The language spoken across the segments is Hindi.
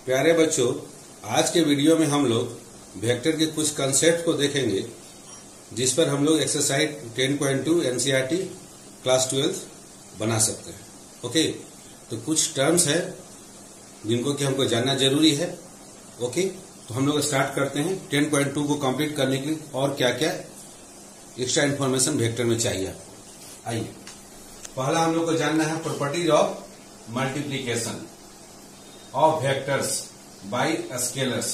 प्यारे बच्चों, आज के वीडियो में हम लोग वेक्टर के कुछ कंसेप्ट को देखेंगे, जिस पर हम लोग एक्सरसाइज 10.2 एनसीईआरटी क्लास 12 बना सकते हैं। ओके, तो कुछ टर्म्स है जिनको कि हमको जानना जरूरी है। ओके, तो हम लोग स्टार्ट करते हैं 10.2 को कंप्लीट करने के लिए और क्या क्या एक्स्ट्रा इन्फॉर्मेशन वेक्टर में चाहिए। आइए, पहला हम लोग को जानना है properties of multiplication of vectors bye scalars.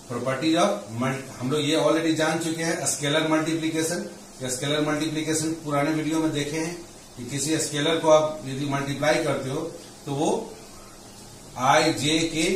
Properties of हम लोग ये ऑलरेडी जान चुके हैं। स्केलर मल्टीप्लीकेशन, स्केलर मल्टीप्लीकेशन पुराने वीडियो में देखे हैं कि किसी स्केलर को आप यदि मल्टीप्लाई करते हो तो वो आई जे के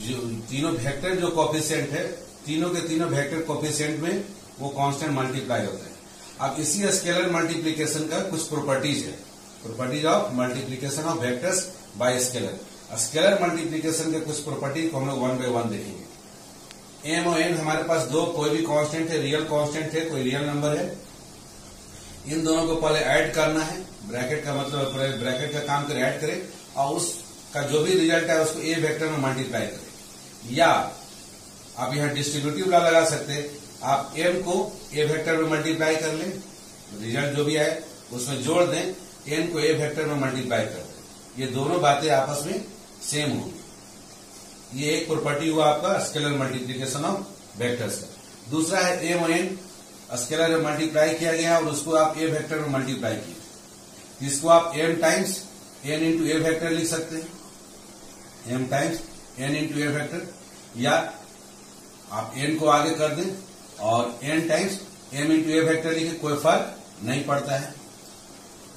जो तीनों वेक्टर जो कोफिशिएंट है, तीनों के तीनों वेक्टर कोफिशिएंट में वो कांस्टेंट मल्टीप्लाई होता है। अब इसी स्केलर मल्टीप्लीकेशन का कुछ प्रॉपर्टीज है, properties of multiplication of vectors bye scalar. Scalar multiplication के कुछ प्रॉपर्टी को हम लोग 1 by 1 देखेंगे। एम और एन हमारे पास दो कोई भी कांस्टेंट है, रियल कांस्टेंट है, कोई रियल नंबर है। इन दोनों को पहले ऐड करना है। ब्रैकेट का मतलब ब्रैकेट का काम करे, ऐड करे और उसका जो भी रिजल्ट है उसको ए वेक्टर में मल्टीप्लाई करें। या आप यहाँ डिस्ट्रीब्यूटिव लॉ लगा सकते हैं। आप एम को ए वेक्टर में मल्टीप्लाई कर लें, रिजल्ट जो भी आए उसमें जोड़ दें, एन को ए वेक्टर में मल्टीप्लाई कर दें। ये दोनों बातें आपस में सेम होंगी। ये एक प्रॉपर्टी हुआ आपका स्केलर मल्टीप्लीकेशन ऑफ वेक्टर्स का। दूसरा है एम और एन स्केलर में मल्टीप्लाई किया गया और उसको आप ए वेक्टर में मल्टीप्लाई किए। इसको आप एम टाइम्स एन इंटू ए वेक्टर लिख सकते हैं, एम टाइम्स एन इंटू ए वेक्टर, या आप एन को आगे कर दें और एन टाइम्स एम इंटू ए वेक्टर लिखे, कोई फर्क नहीं पड़ता है।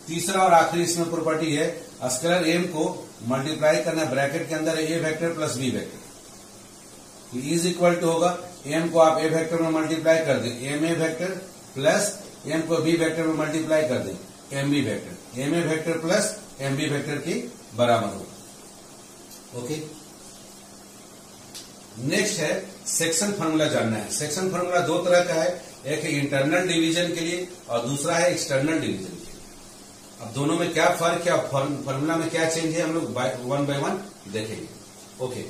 तीसरा और आखिरी इसमें प्रॉपर्टी है स्केलर एम को मल्टीप्लाई करना ब्रैकेट के अंदर A vector plus B vector is equal to होगा। एम को आप ए वेक्टर में मल्टीप्लाई कर दें, M A vector plus M को बी वेक्टर में मल्टीप्लाई कर दें, M B vector, M A vector plus M B vector के बराबर होगा। ओके, नेक्स्ट है सेक्शन फार्मूला जानना है। सेक्शन फार्मूला दो तरह का है, एक है इंटरनल डिवीजन के लिए और दूसरा है एक्सटर्नल डिवीजन के लिए। अब दोनों में क्या फर्क है, फार्मूला में क्या चेंज है, हम लोग 1 by 1 देखेंगे। ओके,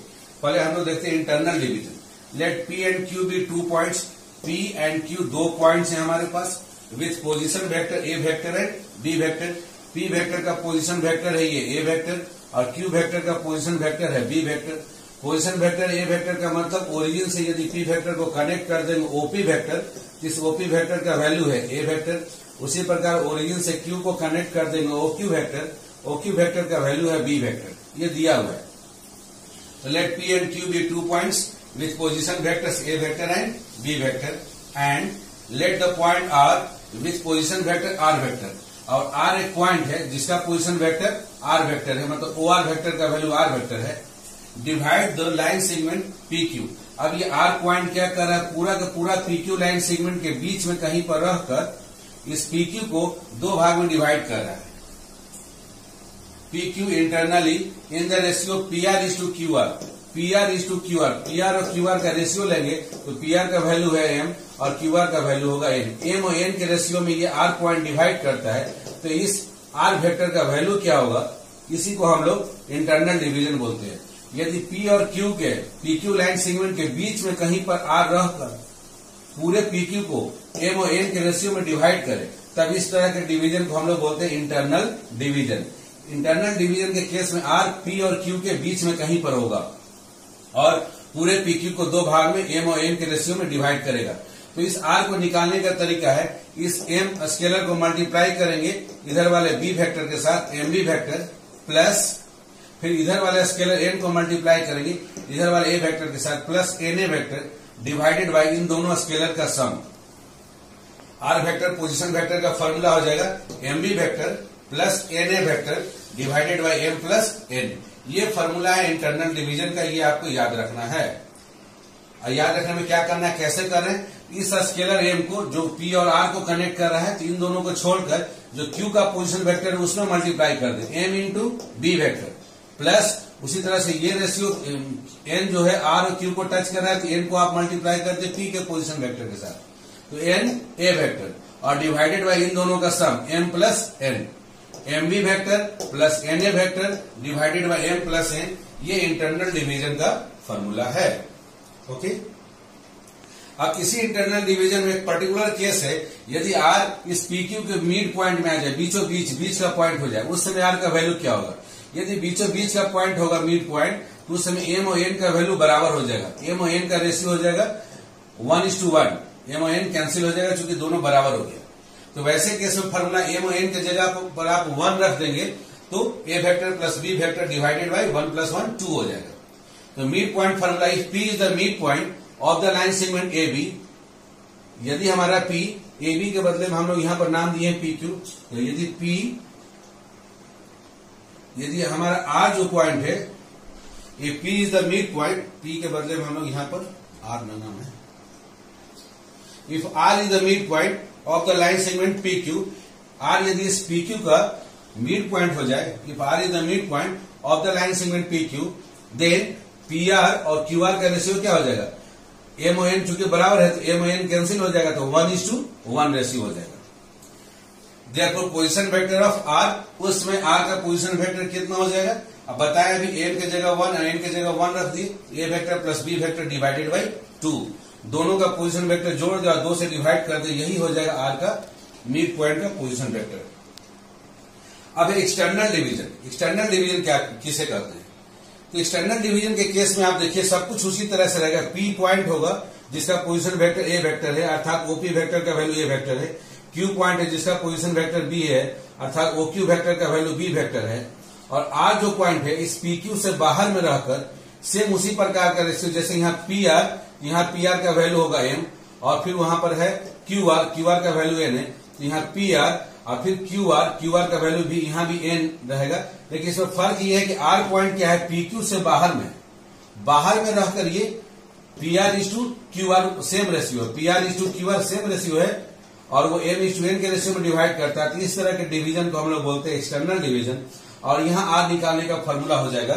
पहले हम लोग देखते हैं internal division. Let P and Q be 2 points. P and Q दो पॉइंट्स हैं हमारे पास with position vector A vector and B vector. P vector का पोजीशन वेक्टर है ये ए वेक्टर और क्यू वेक्टर का पोजीशन वेक्टर है बी वेक्टर। पोजीशन वेक्टर ए वेक्टर का मतलब ओरिजिन से यदि पी वेक्टर को कनेक्ट कर देंगे ओपी वेक्टर, इस ओपी वेक्टर का वैल्यू है ए वेक्टर। उसी प्रकार ओरिजिन से क्यू को कनेक्ट कर देंगे ओक्यू वेक्टर, ओक्यू वेक्टर का वैल्यू है बी वेक्टर। ये दिया हुआ है। तो let P and Q be 2 points with position vectors a vector and B vector and let the point R with position vector r vector. और आर एक पॉइंट है जिसका पोजीशन वेक्टर आर वेक्टर है, मतलब ओ आर वेक्टर का वैल्यू आर वेक्टर है। Divide the line segment P Q. अब ये आर पॉइंट क्या कर रहा है, पूरा का पूरा पी क्यू लाइन सेगमेंट के बीच में कहीं पर रहकर इस पी क्यू को दो भाग में डिवाइड कर रहा है। P Q internally in the ratio P R is to Q R. P R is to Q R, P R और क्यू आर का रेशियो लेंगे तो पी आर का वैल्यू है एम और क्यू आर का वैल्यू होगा एन। एम और एन के रेशियो में ये आर पॉइंट डिवाइड करता है, तो इस आर वेक्टर का वैल्यू क्या होगा, इसी को हम लोग इंटरनल डिवीजन बोलते हैं। यदि पी और क्यू के पी क्यू लाइन सेगमेंट के बीच में कहीं पर आर रहकर पूरे पी क्यू को एम और एन के रेशियो में डिवाइड करें, तब इस तरह के डिवीजन को हम लोग बोलते हैं इंटरनल डिवीजन। इंटरनल डिवीजन के केस में आर पी और क्यू के बीच में कहीं पर होगा और पूरे पी क्यू को दो भाग में एम और एन के रेशियो में डिवाइड करेगा। तो इस आर को निकालने का तरीका है, इस एम स्केलर को मल्टीप्लाई करेंगे इधर वाले बी वेक्टर के साथ एम बी वेक्टर प्लस फिर इधर वाले स्केलर एन को मल्टीप्लाई करेंगे इधर वाले ए वेक्टर के साथ plus N A vector divided by इन दोनों स्केलर का sum. R vector position vector का फॉर्मूला हो जाएगा M B vector plus N A vector divided by M plus N. ये फॉर्मूला है इंटरनल डिवीजन का, ये आपको याद रखना है। और याद रखने में क्या करना है, कैसे कर रहे हैं, इस स्केलर एम को जो पी और आर को कनेक्ट कर रहा है, तो इन दोनों को छोड़कर जो क्यू का पोजीशन वेक्टर है उसमें मल्टीप्लाई कर दे M into B vector plus उसी तरह से ये रेशियो एन जो है आर और क्यू को टच कर रहा है, तो एन को आप मल्टीप्लाई करते पी के पोजीशन वेक्टर के साथ, तो एन ए वेक्टर और डिवाइडेड बाय इन दोनों का sum M plus N. M B vector plus N A vector divided by M plus N, ये इंटरनल डिवीजन का फॉर्मूला है। ओके, अब किसी इंटरनल डिवीजन में एक पर्टिकुलर केस है, यदि आर इस पी क्यू के मिड पॉइंट में आ जाए, बीचों बीच का पॉइंट हो जाए, उस समय आर का वैल्यू क्या होगा? यदि बीचों बीच का पॉइंट होगा मिड पॉइंट, तो उस समय एम और एन का वैल्यू बराबर हो जाएगा। एम और एन का रेशियो हो जाएगा 1:1, एम और एन कैंसिल हो जाएगा क्योंकि दोनों बराबर हो गया। तो वैसे केस में फॉर्मूला एम और एन की जगह पर आप 1 रख देंगे तो A vector plus B vector divided by 1 + 1 2 हो जाएगा। तो mid point formula if P is the mid point of the line segment A B, यदि हमारा पी ए बी के बदले में हम लोग यहां पर नाम दिए पी क्यू, तो यदि हमारा आर जो पॉइंट है, ये P is the mid point, P के बदले में हम लोग यहां पर आर नाम है। If R is the mid point of the line segment P Q, R यदि इस पी क्यू का मिड पॉइंट हो जाए, if R is the mid point of the line segment P Q, then P R और क्यू आर का रेशियो क्या हो जाएगा? एम ओ एन चूंकि बराबर है तो एम ओ एन कैंसिल हो जाएगा, तो 1:1 रेशियो हो जाएगा। Therefore position vector of R, उसमें आर का पोजीशन वेक्टर कितना हो जाएगा? अब बताया अभी एम की जगह 1 और एन की जगह 1 रख दिए, A vector plus B vector divided by 2, दोनों का पोजीशन वेक्टर जोड़ दिया, 2 से डिवाइड कर दे, यही हो जाएगा आर का मिड पॉइंट का पोजीशन वेक्टर। अब एक्सटर्नल डिवीजन क्या किसे कहते हैं? तो एक्सटर्नल डिवीजन के केस में आप देखिए सब कुछ उसी तरह से रहेगा। पी पॉइंट होगा जिसका पोजीशन वेक्टर ए वेक्टर है, अर्थात ओपी वेक्टर का वैल्यू ए वेक्टर है। क्यू पॉइंट है जिसका पोजीशन वेक्टर बी है, अर्थात ओक्यू वेक्टर का वैल्यू बी वेक्टर है। और आर जो पॉइंट है इस पी क्यू से बाहर में रहकर सेम उसी प्रकार का रेशियो, जैसे यहाँ पी आर का वैल्यू होगा एम, और फिर वहां पर है क्यू आर का वैल्यू एन है, तो यहाँ पी आर और फिर क्यू आर का वैल्यू भी यहाँ भी एन रहेगा। लेकिन इसमें फर्क ये है कि आर पॉइंट क्या है, पी क्यू से बाहर में रहकर ये P R is to Q R same ratio है, P R is to Q R same ratio है, और वो एम इज टू एन के रेशियो में डिवाइड करता है। तो इस तरह के डिवीजन को हम लोग बोलते हैं एक्सटर्नल डिवीजन। और यहाँ आर निकालने का फॉर्मूला हो जाएगा,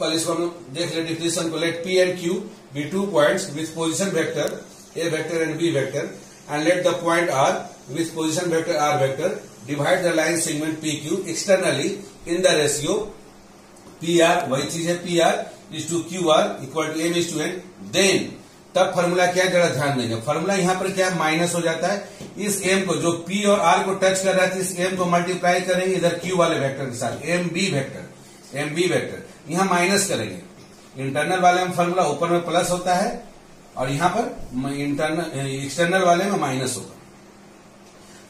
पहले इसको हम लोग देख ले डिफिनेशन को। Let P and Q be 2 points with position vector A vector and B vector, and let the point R with position vector R vector divide the line segment PQ externally in the ratio PR, वही चीज है PR is to QR equal to M is to N। then तब फॉर्मूला क्या जरा ध्यान देंगे, फॉर्मूला यहाँ पर क्या माइनस हो जाता है। इस M को जो P और R को टच कर रहा है, इस M को मल्टीप्लाई करेंगे इधर Q वाले वेक्टर के साथ, एम बी वेक्टर यहाँ माइनस करेंगे। इंटरनल वाले में फॉर्मूला ऊपर में प्लस होता है और यहाँ पर एक्सटर्नल वाले में माइनस होगा।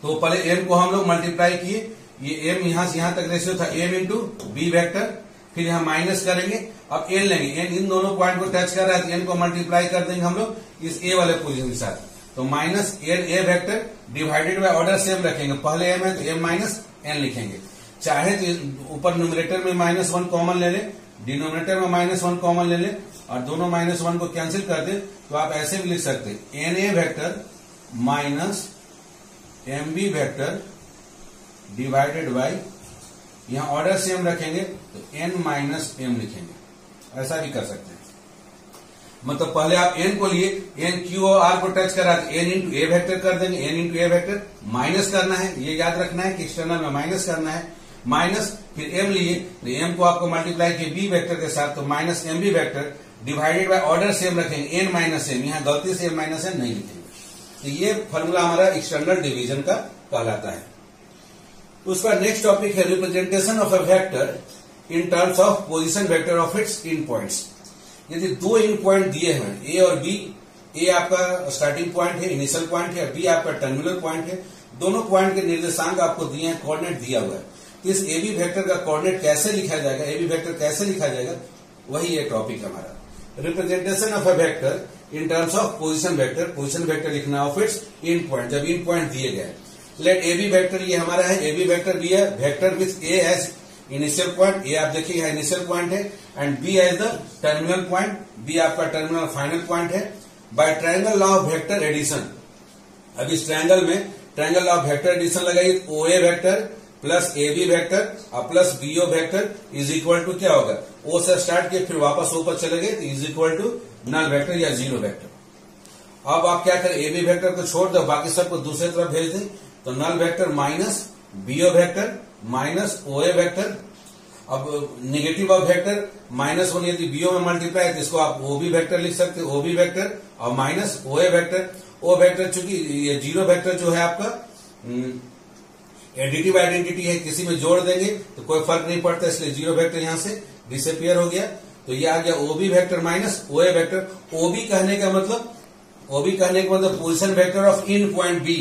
तो पहले एम को हम लोग मल्टीप्लाई किए, ये एम यहां से यहां तक रेशियो था एम इंटू बी वेक्टर, फिर यहां माइनस करेंगे, अब एन लेंगे, एन इन दोनों पॉइंट को टच कर रहा है तो एन को मल्टीप्लाई कर देंगे हम लोग इस ए वाले पोजीशन के साथ, तो minus n A vector divided by order same रखेंगे, पहले एम है तो एम माइनस एन लिखेंगे। चाहे तो ऊपर न्यूमरेटर में -1 कॉमन ले लें, डिनोमिनेटर में -1 कॉमन ले लें, और दोनों -1 को कैंसिल कर दे तो आप ऐसे भी लिख सकते हैं n A vector minus m B vector divided by, यहां ऑर्डर सेम रखेंगे तो एन माइनस एम लिखेंगे, ऐसा भी कर सकते हैं। मतलब पहले आप एन को लिए, एन क्यू और आर को टच करा तो एन इंटू ए वेक्टर कर देंगे, एन इंटू ए वेक्टर माइनस करना है, ये याद रखना है कि एक्सटर्नल में माइनस करना है, माइनस फिर एम लिए तो एम को आपको मल्टीप्लाई किए बी वेक्टर के साथ, तो minus m B vector divided by order same रखेंगे, एन माइनस एम, यहां गलती से एम माइनस एम नहीं लिखेंगे। तो ये फॉर्मूला हमारा एक्सटर्नल डिवीजन का कहलाता है। उसका नेक्स्ट टॉपिक है representation of a vector in terms of position vector of it's in points. यदि 2 इन पॉइंट दिए हैं ए और बी, ए आपका स्टार्टिंग पॉइंट है, इनिशियल पॉइंट है, बी आपका टर्मिनल पॉइंट है, दोनों पॉइंट के निर्देशांक आपको दिए हैं, कोऑर्डिनेट दिया हुआ है, इस ए बी वेक्टर का कोऑर्डिनेट कैसे लिखा जाएगा, ए बी वेक्टर कैसे लिखा जाएगा, वही ये टॉपिक हमारा। Representation of a vector in terms of position vector लिखना ऑफ इट्स इन पॉइंट, जब इन पॉइंट दिए गए। लेट ए बी वेक्टर ये हमारा है, ए बी वेक्टर बी है, vector with A as initial point, A आप देखिए इनिशियल पॉइंट है, and B as the terminal point, B आपका टर्मिनल फाइनल पॉइंट है। By triangle law of vector addition, अब इस ट्रायंगल में triangle law of vector addition लगाइए, O A vector plus A B vector और plus B O vector is equal to क्या होगा, ओ से स्टार्ट किए फिर वापस ऊपर चले गए तो is equal to null vector या जीरो वेक्टर। अब आप क्या करें, ए बी वेक्टर को छोड़ दो, बाकी सबको दूसरी तरफ भेज दें, तो null vector minus B O vector minus OA vector. अब नेगेटिव ऑफ वेक्टर -1 यदि BO में मल्टीप्लाई है तो इसको आप OB वेक्टर लिख सकते हो, OB वेक्टर और minus OA vector. O vector चूंकि ये जीरो वेक्टर जो है आपका एडिटिव आइडेंटिटी है, किसी में जोड़ देंगे तो कोई फर्क नहीं पड़ता, इसलिए जीरो वेक्टर यहां से डिसअपियर हो गया। तो ये आ गया OB vector minus OA vector. OB कहने का मतलब position vector of in point B।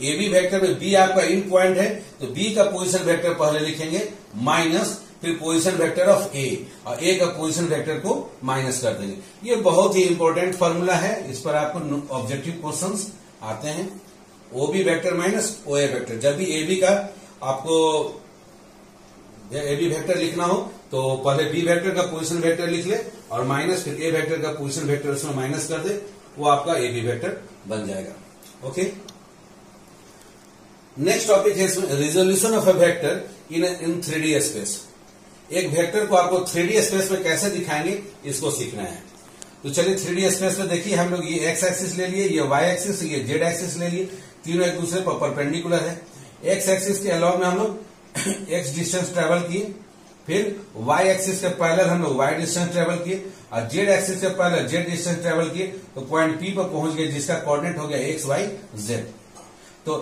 AB vector में B आपका इन पॉइंट है तो B का पोजीशन वेक्टर पहले लिखेंगे माइनस फिर पोजीशन वेक्टर ऑफ A और A का पोजीशन वेक्टर को माइनस कर देंगे। ये बहुत ही इंपॉर्टेंट फॉर्मूला है, इस पर आपको ऑब्जेक्टिव क्वेश्चंस आते हैं। OB vector minus OA vector, जब भी AB का आपको AB वेक्टर लिखना हो तो पहले B वेक्टर का पोजीशन वेक्टर लिख ले और माइनस फिर A वेक्टर का पोजीशन वेक्टर उसमें माइनस कर दे, वो आपका AB वेक्टर बन जाएगा। ओके, नेक्स्ट टॉपिक है इसमें resolution of a vector in 3D space. एक वेक्टर को आपको 3D स्पेस में कैसे दिखाएंगे इसको सीखना है। तो चलिए 3D स्पेस में देखिए, हम लोग ये x एक्सिस ले लिए, ये y एक्सिस, ये z एक्सिस ले लिए, तीनों एक दूसरे पर परपेंडिकुलर है। x एक्सिस के अलावा में हम लोग x डिस्टेंस ट्रेवल किए, फिर y एक्सिस के पैरेलल हम लोग y डिस्टेंस ट्रेवल किए और z एक्सिस के पैरेलल z डिस्टेंस ट्रेवल किए तो पॉइंट P पर पहुंच गए जिसका कोऑर्डिनेट हो गया x, y, z। तो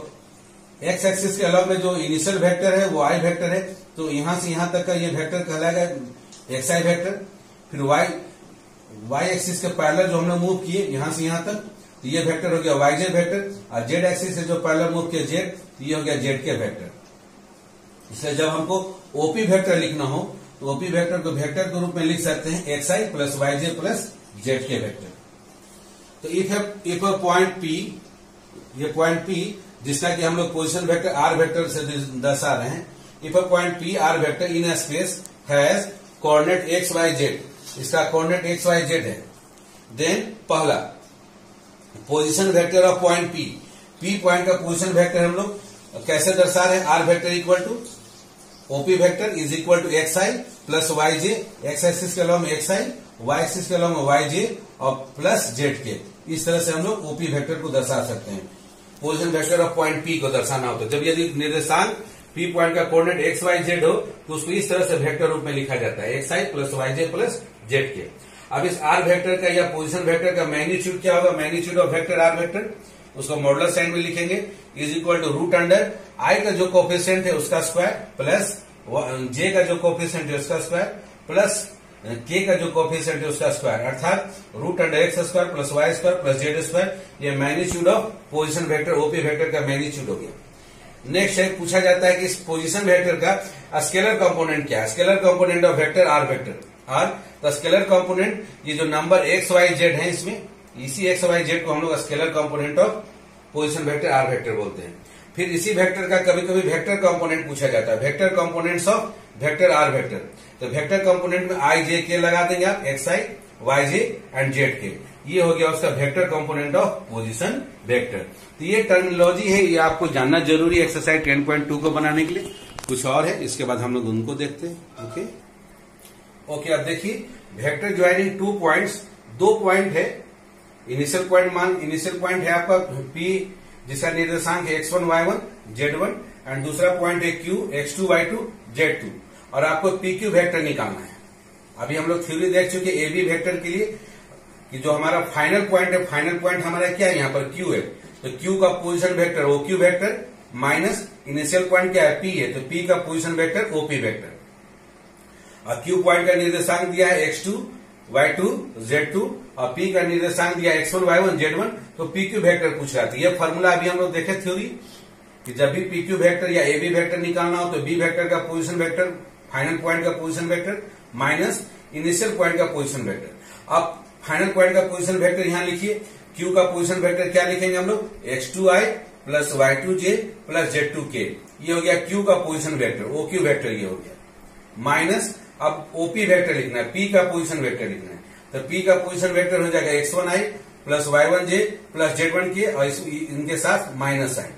x एक्सिस के अलावा में जो इनिशियल वेक्टर है वो i वेक्टर है, तो यहां से यहां तक का ये वेक्टर कहलाएगा xi वेक्टर। फिर y एक्सिस के पैरेलल जो हमने मूव किए यहां से यहां तक, तो ये वेक्टर हो गया yj वेक्टर और z एक्सिस से जो पैरेलल मूव किया z, तो ये हो गया zk वेक्टर। इसलिए जब हमको OP वेक्टर लिखना हो तो OP वेक्टर को वेक्टर के रूप में लिख सकते हैं xi plus yj plus zk vector. तो इफ अ पॉइंट P, ये पॉइंट P जिसका कि हम लोग पोजीशन वेक्टर r वेक्टर से दर्शा रहे हैं, if a point P r vector in space has coordinate x y z, इसका कोऑर्डिनेट x y z है, देन पहला position vector of point P point का पोजीशन वेक्टर हम लोग कैसे दर्शा रहे हैं, r vector equal to OP vector is equal to xi plus yj, x axis के अलावा में xi, y एक्सिस के अलावा में yj और प्लस zk। इस तरह से हम लोग OP वेक्टर को दर्शा सकते हैं। Position vector of point P को दर्शाना हो तो जब यदि निर्देशांक P पॉइंट का कोऑर्डिनेट x y z हो तो उसको इस तरह से वेक्टर रूप में लिखा जाता है xi plus yj plus zk। अब इस r वेक्टर का या पोजीशन वेक्टर का मैग्नीट्यूड क्या होगा, magnitude of vector r vector, उसको मॉडुलर साइन में लिखेंगे, is equal to root under i का जो कोफिशिएंट है उसका स्क्वायर प्लस j का जो कोफिशिएंट है उसका स्क्वायर प्लस k का जो कोफिशिएंट है उसका स्क्वायर, अर्थात root under x square plus y square plus z square. ये magnitude of position vector OP vector का मैग्नीट्यूड हो गया। नेक्स्ट है, पूछा जाता है कि इस पोजीशन वेक्टर का स्केलर कंपोनेंट क्या है, scalar component of vector r vector. और द स्केलर कंपोनेंट, ये जो नंबर x y z है इसमें, इसी x y z को हम लोग scalar component of position vector r vector बोलते हैं। फिर इसी वेक्टर का कभी कभी वेक्टर कंपोनेंट पूछा जाता है, vector components of vector r vector. तो वेक्टर कंपोनेंट में i j k लगा देंगे आप, xi yj एंड zk, ये हो गया उसका vector component of position vector. तो ये टर्मिनोलॉजी है, ये आपको जानना जरूरी है एक्सरसाइज 10.2 को बनाने के लिए। कुछ और है, इसके बाद हम लोग उनको देखते हैं। ओके, अब देखिए वेक्टर ज्वाइनिंग 2 पॉइंट्स, 2 पॉइंट है, इनिशियल पॉइंट है आपका P जिसका निर्देशांक है x1 y1 z1 एंड दूसरा पॉइंट है Q x2 y2 z2 और आपको PQ वेक्टर निकालना है। अभी हम लोग थ्योरी देख चुके AB वेक्टर के लिए कि जो हमारा फाइनल पॉइंट है, फाइनल पॉइंट हमारा क्या है, यहाँ पर Q है, तो Q का position vector OQ vector minus initial point क्या है P है, तो P का पोजीशन वेक्टर OP वेक्टर और Q पॉइंट का निर्देशांक दिया है x2 y2 z2 और P का निर्देशांक दिया x1 y1 z1, तो PQ वेक्टर पूछ रहा था। ये फॉर्मूला अभी हम लोग देखे थ्योरी कि जब भी PQ वेक्टर या AB वेक्टर निकालना हो तो B वेक्टर का पोजीशन वेक्टर, फाइनल पॉइंट का position vector minus initial point का पोजीशन वेक्टर। अब फाइनल पॉइंट का पोजीशन वेक्टर यहां लिखिए, Q का पोजीशन वेक्टर क्या लिखेंगे हम लोग, x2i plus y2j plus z2k, ये हो गया Q का पोजीशन वेक्टर, OQ वेक्टर ये हो गया, माइनस अब OP वेक्टर लिखना है, P का पोजीशन वेक्टर लिखना है, तो P का पोजीशन वेक्टर हो जाएगा x1i plus y1j plus z1k और इनके साथ माइनस साइन।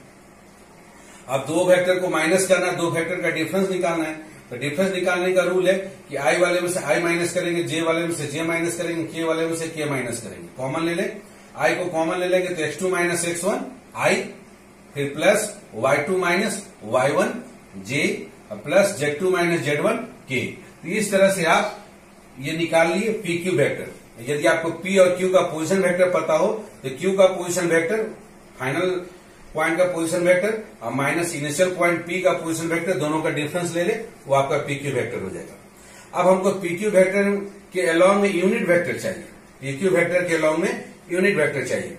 अब दो वेक्टर को माइनस करना है, दो वेक्टर का डिफरेंस निकालना है, तो डिफरेंस निकालने का रूल है कि i वाले में से i माइनस करेंगे, j वाले में से j माइनस करेंगे, k वाले में से k माइनस करेंगे, कॉमन ले लें, i को कॉमन ले लेंगे तो x2 माइनस x1 i, फिर plus y2 minus y1 j plus Z2 minus Z1 के। तो इस तरह से आप ये निकाल लिए पी क्यू वेक्टर। यदि आपको पी और क्यू का पोजीशन वेक्टर पता हो तो क्यू का पोजीशन वेक्टर, फाइनल पॉइंट का पोजीशन वेक्टर और माइनस इनिशियल पॉइंट पी का पोजीशन वेक्टर, दोनों का डिफरेंस ले ले, वो आपका पी क्यू वेक्टर हो जाएगा। अब हमको पी क्यू वेक्टर के अलॉन्ग में यूनिट वेक्टर चाहिए। पी क्यू वेक्टर के अलॉन्ग में यूनिट वेक्टर चाहिए,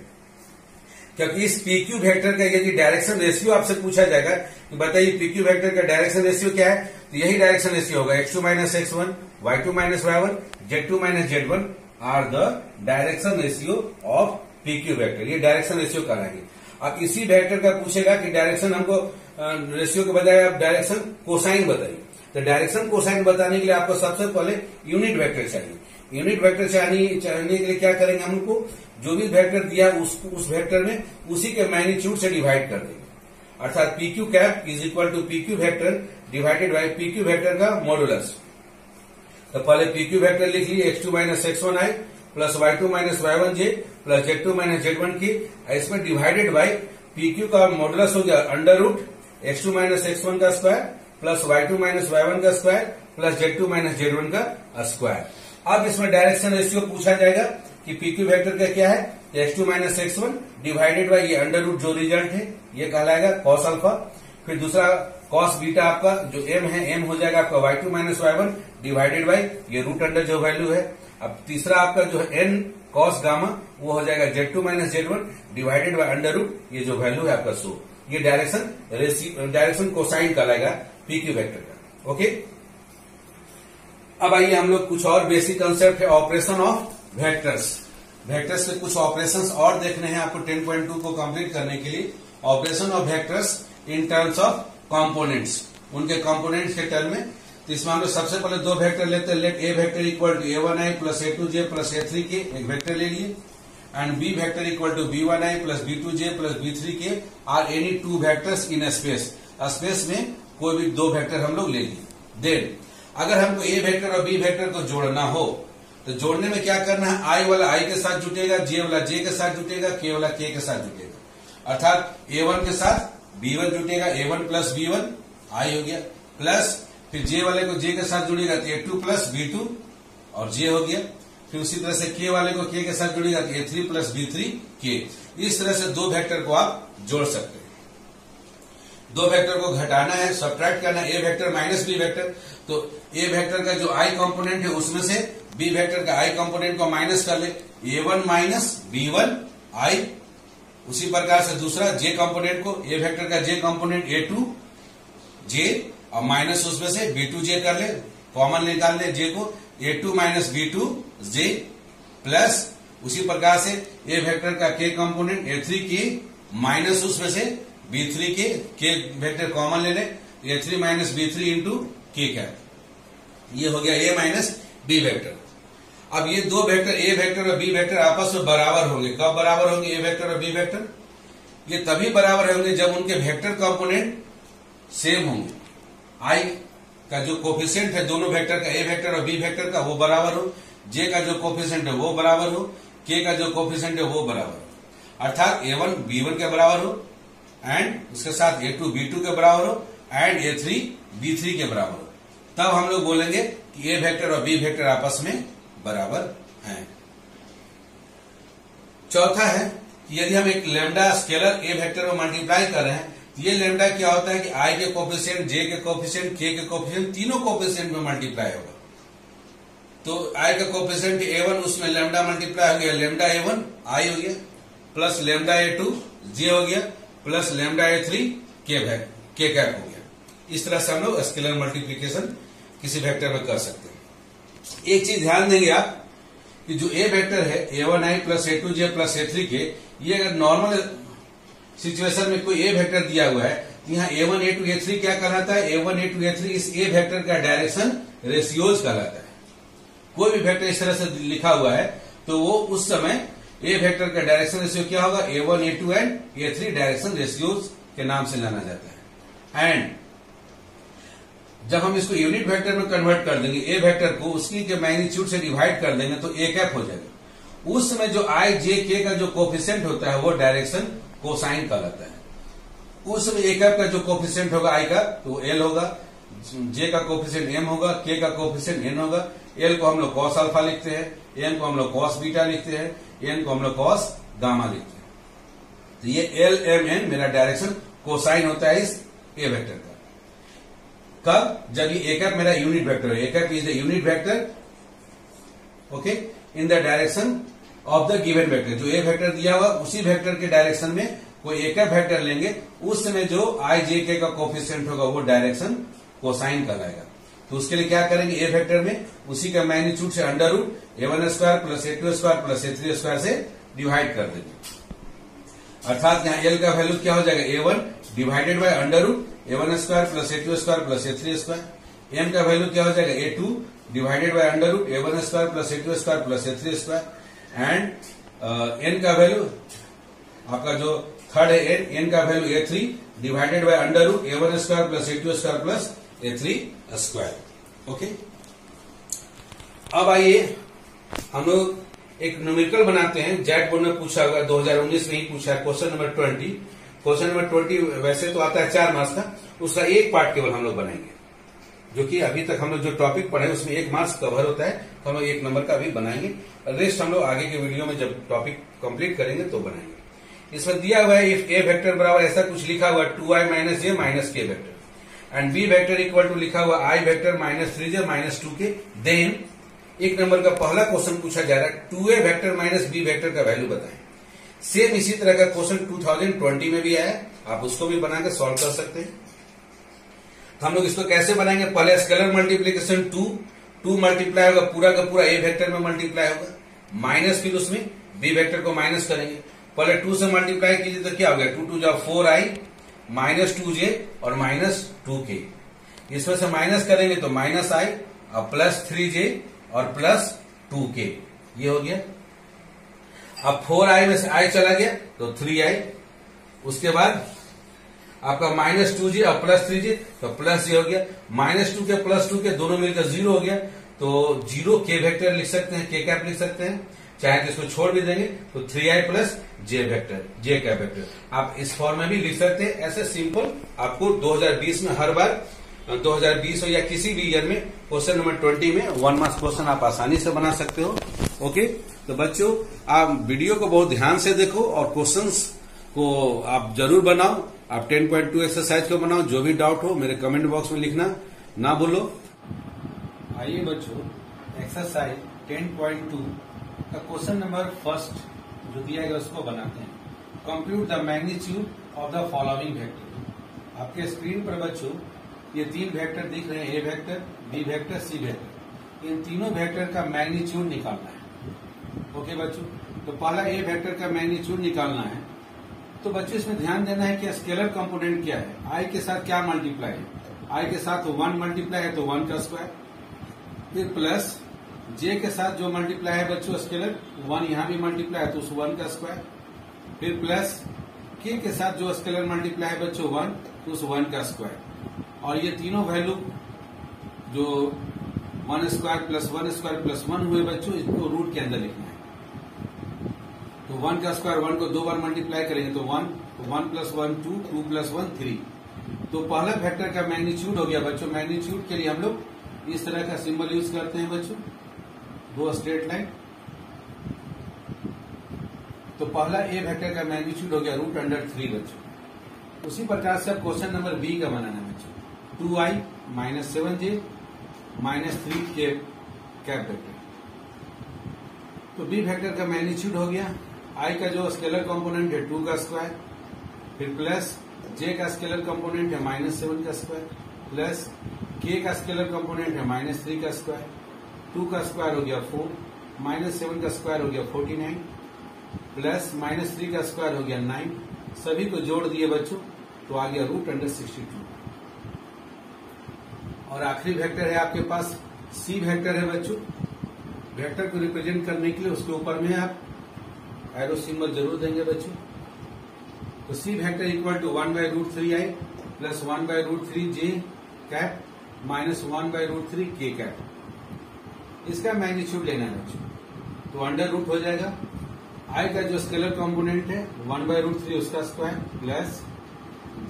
क्योंकि इस पी क्यू वेक्टर का यदि डायरेक्शन रेशियो आपसे पूछा जाएगा कि बताइए पी क्यू वेक्टर का डायरेक्शन रेशियो क्या है, तो यही डायरेक्शन रेशियो होगा x2 minus x1, y2 minus y1, z2 minus z1 are the direction ratio of P Q vector. ये डायरेक्शन रेशियो कराएंगे। अब इसी वेक्टर का पूछेगा कि डायरेक्शन हमको रेशियो के बजाय आप डायरेक्शन कोसाइन बताइए। तो डायरेक्शन कोसाइन बताने के लिए आपको सबसे पहले यूनिट वेक्टर चाहिए। यूनिट वेक्टर चाहने के लिए क्या करेंगे, हमको जो भी वेक्टर दिया उस वेक्टर में उसी के मैग्नीट्यूड से डिवाइड कर देंगे। अर्थात P Q cap is equal to P Q vector divided by P Q vector का मॉडुलस। तो पहले पी क्यू वेक्टर लिख लिए x2 minus x1 i plus y2 minus y1 j plus z2 minus z1 k, इसमें डिवाइडेड बाई पी क्यू का मॉडुलस हो गया under root x2 minus x1 का square plus y2 minus y1 का square plus z2 minus z1 का स्क्वायर। अब इसमें डायरेक्शन रेशियो पूछा जाएगा कि पी क्यू वेक्टर का क्या है, x2 minus x1 divided by ये अंडर रूट जो रिजल्ट है ये कहलाएगा कॉस अल्फा। फिर दूसरा कॉस बीटा आपका जो m है, m हो जाएगा आपका y2 minus y1 divided by ये रूट अंडर जो वैल्यू है। अब तीसरा आपका जो है n कॉस गामा वो हो जाएगा z2 minus z1 divided by under root ये जो वैल्यू है आपका सो। ये डायरेक्शन कोसाइन कहलाएगा पी क्यू वेक्टर का। ओके, अब आइए हम लोग कुछ और बेसिक कंसेप्ट है ऑपरेशन ऑफ वेक्टर्स। वेक्टर्स के कुछ ऑपरेशंस और देखने हैं आपको 10.2 को कंप्लीट करने के लिए। Operation of vectors in terms of components, उनके कंपोनेंट्स के टर्म में। तो इसमें हम लोग सबसे पहले दो वेक्टर लेते हैं। Let a vector equal to a1i plus a2j plus a3k, एक वेक्टर ले लिए, and B vector equal to b1i plus b2j plus b3k are any two vectors in space. Space में कोई भी दो वेक्टर हम लोग ले लिए। देन अगर हमको ए वेक्टर और बी वेक्टर को जोड़ना हो तो जोड़ने में क्या करना है, आई वाला आई के साथ जुटेगा, जे वाला जे के साथ जुटेगा, के वाला के के साथ जुटेगा। अर्थात a1 के साथ b1 जुटेगा, a1 प्लस b1 आई हो गया, प्लस फिर जे वाले को जे के साथ जुड़ेगा तो a2 प्लस b2 और जे हो गया। फिर उसी तरह से के वाले को के के साथ जुड़ेगा तो a3 प्लस b3 के। इस तरह से दो वेक्टर को आप जोड़ सकते हैं। दो वेक्टर को घटाना है, सब्ट्रैक्ट करना है, ए वेक्टर माइनस बी वेक्टर। तो ए वेक्टर का जो आई कंपोनेंट है उसमें से बी वेक्टर का आई कंपोनेंट को माइनस कर ले, a1 माइनस b1 आई। उसी प्रकार से दूसरा जे कंपोनेंट को, ए वेक्टर का जे कंपोनेंट a2 जे और माइनस उसमें से b2j कर ले, कॉमन निकाल ले जे को, a2 माइनस b2 जे प्लस उसी प्रकार से ए वेक्टर का के कंपोनेंट a3k माइनस उसमें से b3k, के वेक्टर कॉमन ले ले, a3 माइनस b3 इंटू के कैप। ये हो गया a माइनस b वेक्टर। अब ये दो वेक्टर ए वेक्टर और बी वेक्टर आपस में बराबर होंगे। कब बराबर होंगे ए वेक्टर और बी वेक्टर? ये तभी बराबर होंगे जब उनके वेक्टर कंपोनेंट सेम होंगे। आई का जो कोफिशिएंट है दोनों वेक्टर का, ए वेक्टर और बी वेक्टर का, वो बराबर हो, जे का जो कोफिशिएंट है वो बराबर हो, के का जो कोफिशिएंट है वो बराबर हो। अर्थात a1 b1 के बराबर हो एंड उसके साथ a2 b2 के बराबर हो एंड a3 b3 के बराबर हो। तब हम लोग बोलेंगे कि ए वेक्टर और बी वेक्टर आपस में बराबर हैं। चौथा है कि यदि हम एक लैम्डा स्केलर ए वेक्टर में मल्टीप्लाई कर रहे हैं तो ये लैम्डा क्या होता है कि आई के कोफिशिएंट, जे के कोफिशिएंट, के कोफिशिएंट, तीनों कोफिशिएंट में मल्टीप्लाई होगा। तो आई का कोफिशिएंट a1 उसमें लैम्डा मल्टीप्लाई हो गया, लैम्डा a1 आई हो गया, प्लस लैम्डा a2 जे हो गया, प्लस लैम्डा a3 के कैप हो गया। इस तरह से हम लोग स्केलर मल्टीप्लीकेशन किसी वेक्टर में कर सकते हैं। एक चीज ध्यान देंगे आप कि जो ए वेक्टर है a1i plus a2j plus a3k, ये अगर नॉर्मल सिचुएशन में कोई ए वेक्टर दिया हुआ है, यहाँ a1 a2 a3 क्या कहलाता है, a1 a2 a3 इस ए वेक्टर का डायरेक्शन रेशियोज कहलाता है। कोई भी वेक्टर इस तरह से लिखा हुआ है तो वो उस समय ए वेक्टर का डायरेक्शन रेशियो क्या होगा, a1 a2 and a3 direction ratios के नाम से जाना जाता है। एंड जब हम इसको यूनिट वेक्टर में कन्वर्ट कर देंगे, ए वेक्टर को उसकी के मैग्नीट्यूड से डिवाइड कर देंगे तो ए कैप हो जाएगा। उस समय जो आई जे के का जो कोफिशिएंट होता है वो डायरेक्शन कोसाइन कहलाता है। उस ए कैप का जो कोफिशिएंट होगा आई का तो एल होगा, जे का कोफिशिएंट एम होगा, के का कोफिशिएंट एन होगा। एल को हम लोग कॉस अल्फा लिखते हैं, एन को हम लोग कॉस बीटा लिखते हैं, एन को हम लोग कॉस गामा लिखते हैं। तो ये एल एम एन मेरा डायरेक्शन कोसाइन होता है इस ए वेक्टर का। कब? जब ये ए कैप मेरा यूनिट वेक्टर है। A cap is the unit vector okay in the direction of the given vector. जो ए वेक्टर दिया हुआ उसी वेक्टर के डायरेक्शन में कोई एक वेक्टर लेंगे, उस समय जो आई जे के का कोफिशिएंट होगा वो डायरेक्शन कोसाइन कहलाएगा। तो उसके लिए क्या करेंगे, ए वेक्टर में उसी का मैग्नीट्यूड से under root A1 square plus A2 square plus A3 square से डिवाइड कर देंगे। अर्थात यहाँ एल का वैल्यू क्या हो जाएगा, A1 divided by under root A1 square plus A2 square plus A3 square. M का वैल्यू क्या हो जाएगा, A2 divided by under root A1 square plus A2 square plus A3 square. And N का वैल्यू आपका जो थर्ड है एन का value A3 divided by under root A1 square plus A2 square plus A3 square. Okay, अब आइए हम लोग एक न्यूमेरिकल बनाते हैं। जेट बोर्ड में पूछा होगा, 2019 में ही पूछा है, क्वेश्चन नंबर 20। क्वेश्चन नंबर 20 वैसे तो आता है 4 मार्क्स का, उसका एक पार्ट केवल हम लोग बनाएंगे, जो कि अभी तक हम लोग जो टॉपिक पढ़े उसमें 1 मार्क्स कवर होता है, तो हम लोग 1 नंबर का भी बनाएंगे। रेस्ट हम लोग आगे के वीडियो में जब टॉपिक कंप्लीट करेंगे तो बनाएंगे। इसमें दिया हुआ है इफ ए वेक्टर बराबर ऐसा कुछ लिखा हुआ 2i minus J minus K vector and B vector equal to लिखा हुआ i vector minus 3j minus 2k, then 1 number का पहला क्वेश्चन पूछा जा रहा है 2a vector minus B vector का वैल्यू बताएं। सेम इसी तरह का क्वेश्चन 2020 में भी आया, आप उसको भी बना के सॉल्व कर सकते हैं। तो हम लोग इसको कैसे बनाएंगे, पहले स्केलर मल्टीप्लीकेशन 2 मल्टीप्लाई होगा, पूरा का पूरा ए वेक्टर में मल्टीप्लाई होगा, माइनस फिर उसमें बी वेक्टर को माइनस करेंगे। पहले 2 से मल्टीप्लाई कीजिए तो क्या हो गया, 2 2 4i माइनस 2j और माइनस 2k। इसमें से माइनस करेंगे तो माइनस i और प्लस 3j और प्लस 2k, ये हो गया। अब 4i में से i चला गया तो 3i, उसके बाद आपका माइनस 2j और प्लस 3j तो प्लस ये हो गया, माइनस 2k प्लस 2k दोनों मिलकर 0 हो गया, तो 0 k वेक्टर लिख सकते हैं, k कैप लिख सकते हैं, चाहे तो इसको छोड़ भी देंगे तो 3i प्लस जे वेक्टर, जे कैप वेक्टर आप इस फॉर्म में भी लिख सकते हैं। ऐसे सिंपल आपको 2020 में हर बार 2020 हो या किसी भी ईयर में क्वेश्चन नंबर 20 में 1 मार्क्स क्वेश्चन आप आसानी से बना सकते हो। ओके, तो बच्चों आप वीडियो को बहुत ध्यान से देखो और क्वेश्चंस को आप जरूर बनाओ। आप 10.2 एक्सरसाइज को बनाओ, जो भी डाउट हो मेरे कमेंट बॉक्स में लिखना ना भूलो। आइए बच्चों, एक्सरसाइज 10.2 का क्वेश्चन नंबर फर्स्ट जो दिया गया उसको बनाते हैं। Compute the magnitude of the following vector. आपके स्क्रीन पर बच्चों ये 3 वेक्टर दिख रहे हैं, ए vector, B vector, C vector. इन तीनों वेक्टर का मैग्नीट्यूड निकालना है। ओके बच्चों, तो पहला ए वेक्टर का मैग्नीट्यूड निकालना है। तो बच्चों इसमें ध्यान देना है कि स्केलर कंपोनेंट क्या है, आई के साथ क्या मल्टीप्लाई है, आई के साथ 1 मल्टीप्लाई है तो 1 का स्क्वायर, फिर प्लस जे के साथ जो मल्टीप्लाई है बच्चों स्केलर 1 यहां भी मल्टीप्लाई है तो उस 1 का स्क्वायर, फिर प्लस के के साथ जो स्केलर मल्टीप्लाई है बच्चों 1 तो उस 1 का स्क्वायर। और ये तीनों वैल्यू जो 1 स्क्वायर प्लस 1 स्क्वायर प्लस 1 हुए बच्चों, इसको रूट के अंदर लिखना है। तो 1 का स्क्वायर 1 को 2 बार मल्टीप्लाई करेंगे तो 1, तो 1 प्लस 1 2, 2 प्लस 1 3। तो पहला वेक्टर का मैग्नीट्यूड हो गया बच्चों। मैग्नीट्यूड के लिए हम लोग इस तरह का सिंबल यूज करते हैं बच्चों, 2 स्ट्रेट लाइन। तो पहला ए वेक्टर का मैग्नीट्यूड हो गया √3 बच्चों। उसी प्रकार से अब क्वेश्चन नंबर बी का बनाना है बच्चों, 2i minus 7j minus 3k cap vector. तो बी वेक्टर का मैग्नीट्यूड हो गया, i का जो स्केलर कंपोनेंट है 2 का स्क्वायर, फिर प्लस j का स्केलर कंपोनेंट है माइनस 7 का स्क्वायर, प्लस k का स्केलर कंपोनेंट है माइनस 3 का स्क्वायर, 2 का स्क्वायर हो गया 4, माइनस 7 का स्क्वायर हो गया 49, प्लस माइनस 3 का स्क्वायर हो गया 9। सभी को जोड़ दिए बच्चों तो आ गया √62। और आखिरी वेक्टर है आपके पास सी वेक्टर है बच्चों। वेक्टर को रिप्रेजेंट करने के लिए उसके ऊपर में आप एरो सिंबल जरूर देंगे बच्चों। तो C vector equal to 1/√3i plus 1/√3j cap minus 1/√3k cap. इसका मैग्नीट्यूड लेना है बच्चों, तो अंडर रूट हो जाएगा। आई का जो स्केलर कंपोनेंट है 1/√3 उसका स्क्वायर प्लस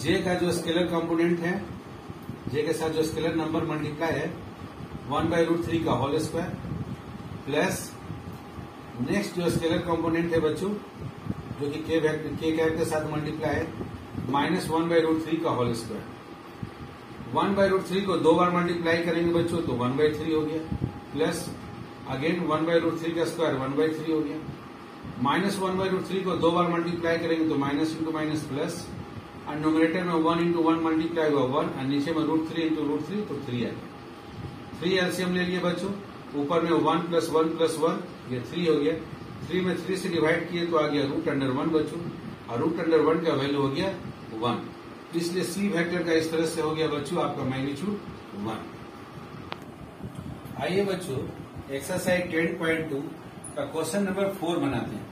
जे का जो स्केलर कंपोनेंट है, जे के साथ जो स्केलर नंबर मल्टीप्लाई है 1/√3 का होल स्क्वायर प्लस नेक्स्ट जो स्केलर कंपोनेंट है बच्चों जो कि के कैप के साथ मल्टीप्लाई है -1/√3 का होल स्क्वायर। 1/√3 को 2 बार मल्टीप्लाई करेंगे बच्चों तो 1/3 हो गया प्लस अगेन 1/√3 का स्क्वायर 1/3 हो गया। -1/√3 को 2 बार मल्टीप्लाई करेंगे तो माइनस इंटू माइनस प्लस और न्यूमरेटर में 1 इंटू 1 मल्टीप्लाई हुआ 1 और नीचे में √3 इंटू √3 तो 3 आ गया। 3 एलसीएम ले लिए बच्चों, ऊपर में 1 + 1 + 1 ये 3 हो गया। 3 में 3 से डिवाइड किए तो आ गया √1 बच्चों और √1 का वैल्यू हो गया 1। तो इसलिए सी वेक्टर का इस तरह से हो गया बच्चों आपका मैग्नीट्यूड 1। आइए बच्चों एक्सरसाइज 10.2 का क्वेश्चन नंबर 4 बनाते हैं।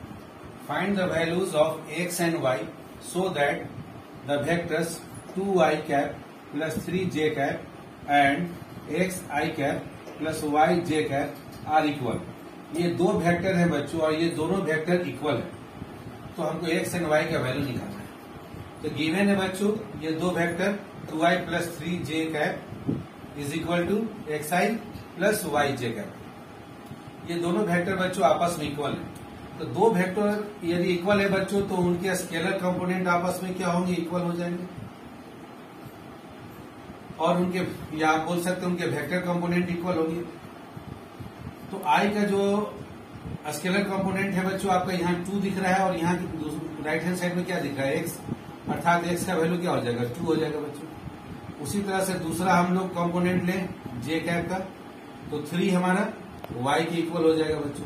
Find the values of x and y so that the vectors 2i cap plus 3j cap and xi cap plus yj cap are equal. ये दो वेक्टर है बच्चों और ये दोनों वेक्टर इक्वल है, तो हमको x एंड y का वैल्यू निकालना है। तो गिवन है बच्चों ये दो vector 2i plus 3j cap is equal to xi plus yj cap. ये दोनों वेक्टर बच्चों आपस में इक्वल है। तो दो वेक्टर यदि इक्वल है बच्चों तो उनके स्केलर कंपोनेंट आपस में क्या होंगे, इक्वल हो जाएंगे। और उनके या आप बोल सकते हैं उनके वेक्टर कंपोनेंट इक्वल होंगे। तो i का जो स्केलर कंपोनेंट है बच्चों आपका यहाँ 2 दिख रहा है और यहाँ राइट हैंड साइड में क्या दिख रहा है x, अर्थात x का वैल्यू क्या हो जाएगा 2 हो जाएगा बच्चों। उसी तरह से दूसरा हम लोग कंपोनेंट लें j कैप का तो 3 हमारा y के इक्वल हो जाएगा बच्चों।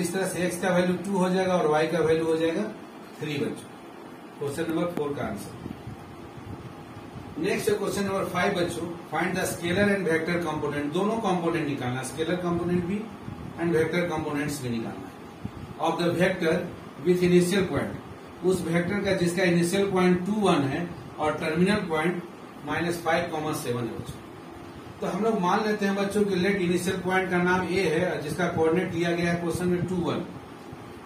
इस तरह से x का वैल्यू 2 हो जाएगा और y का वैल्यू हो जाएगा 3 बच्चों। क्वेश्चन नंबर 4 का आंसर। नेक्स्ट क्वेश्चन नंबर 5 बच्चों, find the scalar and vector component. दोनों कंपोनेंट निकालना, स्केलर कंपोनेंट भी एंड वेक्टर कंपोनेंट्स भी निकालना है। Of the vector with initial point, उस वेक्टर का जिसका इनिशियल पॉइंट 2 1 है और टर्मिनल पॉइंट -5,7 है बच्चों। तो हम लोग मान लेते हैं बच्चों कि लेट इनिशियल पॉइंट का नाम ए है जिसका कोऑर्डिनेट दिया गया है क्वेश्चन में 2 1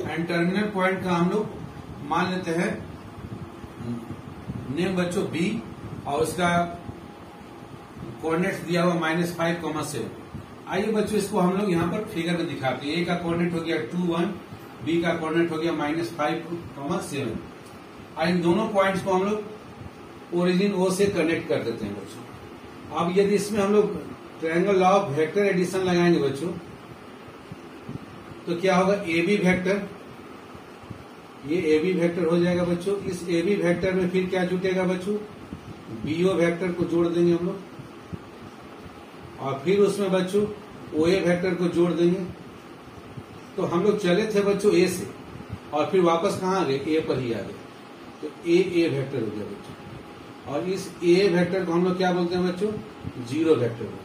एंड टर्मिनल पॉइंट का हम लोग मान लेते हैं नेम बच्चों बी और उसका कोऑर्डिनेट दिया हुआ -5,7। आइए बच्चों इसको हम लोग यहाँ पर फिगर में दिखाते हैं। ए का कोऑर्डिनेट हो गया 2 1, बी का कोऑर्डिनेट हो गया -5,7। इन दोनों पॉइंट्स को हम लोग ओरिजिन ओ से कनेक्ट कर देते हैं बच्चों। अब यदि इसमें हम लोग triangle law of vector addition लगाएंगे बच्चों तो क्या होगा, ए बी वेक्टर, ये ए बी वेक्टर हो जाएगा बच्चों। इस ए बी वेक्टर में फिर क्या जुटेगा बच्चों, बीओ वेक्टर को जोड़ देंगे हम लोग और फिर उसमें बच्चों ओए वेक्टर को जोड़ देंगे। तो हम लोग चले थे बच्चों ए से और फिर वापस कहाँ आ गए, ए पर ही आ गए। तो ए वेक्टर हो गया बच्चों और इस ए वेक्टर को हम लोग क्या बोलते हैं बच्चों, जीरो वेक्टर बोलते हैं।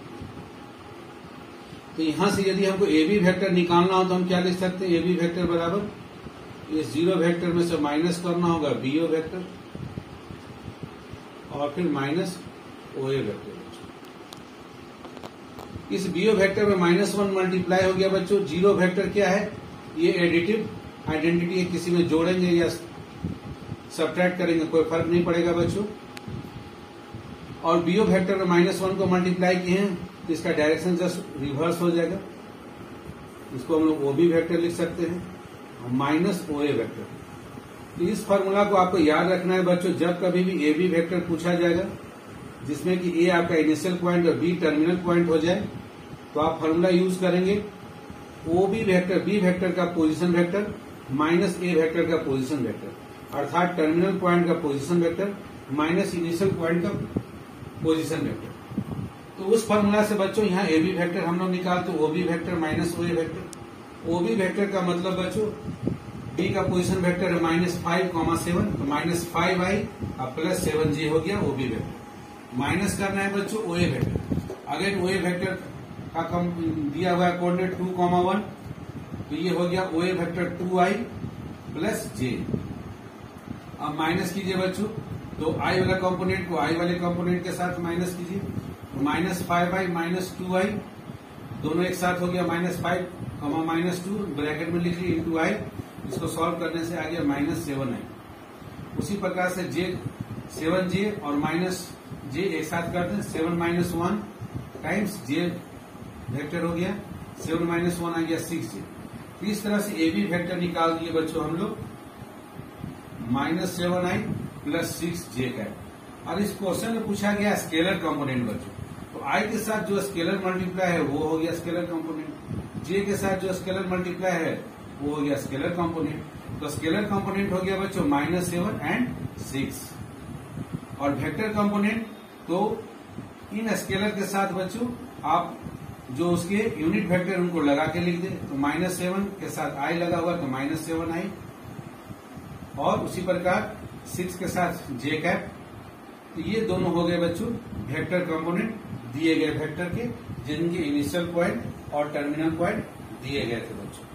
तो यहां से यदि हमको ए बी वेक्टर निकालना हो तो हम क्या लिख सकते हैं, ए बी वेक्टर बराबर इस जीरो वेक्टर में से माइनस करना होगा बीओ वेक्टर और फिर माइनस ओए वेक्टर। इस बीओ वेक्टर में -1 मल्टीप्लाई हो गया बच्चों। जीरो वेक्टर क्या है, ये एडिटिव आइडेंटिटी है, किसी में जोड़ेंगे या सब्ट्रैक्ट करेंगे कोई फर्क नहीं पड़ेगा बच्चों। और बीओ वेक्टर में -1 को मल्टीप्लाई किए हैं तो इसका डायरेक्शन जस्ट रिवर्स हो जाएगा। इसको हम लोग ओबी वेक्टर लिख सकते हैं माइनस ओए वेक्टर। तो इस फॉर्मूला को आपको याद रखना है बच्चों, जब कभी भी ए बी वेक्टर पूछा जाएगा जिसमें कि ए आपका इनिशियल पॉइंट और बी टर्मिनल पॉइंट हो जाए तो आप फॉर्मूला यूज करेंगे O B vector, B vector का position vector minus A vector का पोजीशन वेक्टर, अर्थात टर्मिनल पॉइंट का position vector minus initial point का पोजीशन वेक्टर। तो उस फॉर्मूला से बच्चों यहाँ ए बी वेक्टर हम लोग निकालते ओ B vector minus O A vector. O B vector का मतलब बच्चों बी का पोजीशन वेक्टर है -5,7 तो -5i और +7j हो गया ओ बी वेक्टर। माइनस करना है बच्चों ओए वेक्टर। अगेन ओए वेक्टर का कम दिया हुआ है कोऑर्डिनेट 2, 1 तो ये हो गया ओए वेक्टर 2i +j। अब माइनस कीजिए बच्चों, तो i वाला कंपोनेंट को i वाले कंपोनेंट के साथ माइनस कीजिए, -5i -2i दोनों एक साथ हो गया -5, -2 ब्रैकेट में लिख ली इंटू i। इसको सॉल्व करने से आ गया -7i। उसी प्रकार से j 7j और माइनस जे एक साथ कर दें, 7 - 1 टाइम्स जे वेक्टर हो गया, 7 - 1 आ गया 6j। इस तरह से ए बी वेक्टर निकाल दिए बच्चों हम लोग, -7i + 6j का। और इस क्वेश्चन में पूछा गया स्केलर कंपोनेंट बच्चों, तो i के साथ जो स्केलर मल्टीप्लाई है वो हो गया स्केलर कंपोनेंट, j के साथ जो स्केलर मल्टीप्लाई है वो हो गया स्केलर कंपोनेंट। तो स्केलर कंपोनेंट हो गया बच्चों -7 और 6, और वेक्टर कंपोनेंट तो इन स्केलर के साथ बच्चों आप जो उसके यूनिट वेक्टर उनको लगा के लिख दे, तो -7 के साथ i लगा हुआ तो -7i, और उसी प्रकार 6 के साथ j कैप। तो ये दोनों हो गए बच्चों वेक्टर कंपोनेंट दिए गए वेक्टर के, जिनके इनिशियल पॉइंट और टर्मिनल पॉइंट दिए गए थे बच्चों।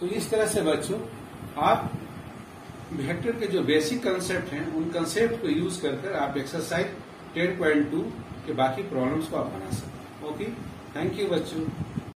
तो इस तरह से बच्चों आप वेक्टर के जो बेसिक कंसेप्ट हैं उन कंसेप्ट को यूज कर आप एक्सरसाइज 10.2 के बाकी प्रॉब्लम्स को आप बना सकते हैं। ओके, थैंक यू बच्चों।